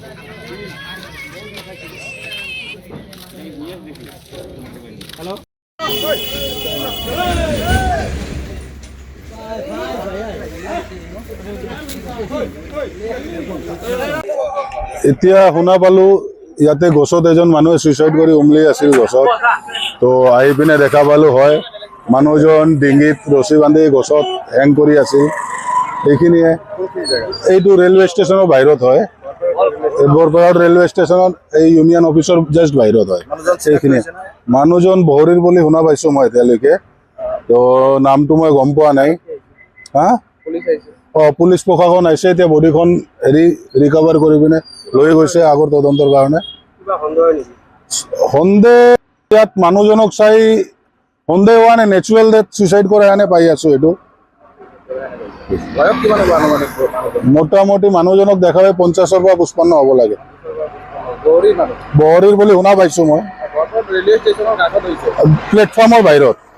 hello এতিয়া শুনা পালো ইয়াতে গছত এজন মানুহে সুইসাইড কৰি উমলি আছিল গছত তো আহি পিনে দেখা পালো হয় মানুহজন ডিঙিত ৰছী বান্ধি গছত হেং কৰি আছিল এইখিনিয়ে এইটো ৰেলৱে ষ্টেচনৰ বাহিৰত হয় বৰপাড়া ৰেলৱে ষ্টেচনত এই ইউনিয়ন অফিচৰ জাষ্ট বাহিৰত হয় এইখিনি মানুহজন বহৰীৰ বুলি শুনা পাইছো মই এতিয়ালৈকে তো নামটো মই গম পোৱা নাই হা পুলিচ প্ৰশাসন আহিছে এতিয়া বডিখন ৰিকভাৰ কৰি পিনে লৈ গৈছে আগৰ তদন্তৰ কাৰণে সন্দেহ ইয়াত মানুহজনক চাই সন্দেহ হোৱা নাই নেচুৰেল ডেথ সুইচাইড কৰা কাৰণে পাই আছো এইটো মোটামুটি মানুহজনক দেখা পাই 50ৰ পৰা 55 হ'ব লাগে বহৰীৰ বুলি শুনা পাইছো মই প্লেটফৰ্মৰ বাহিৰত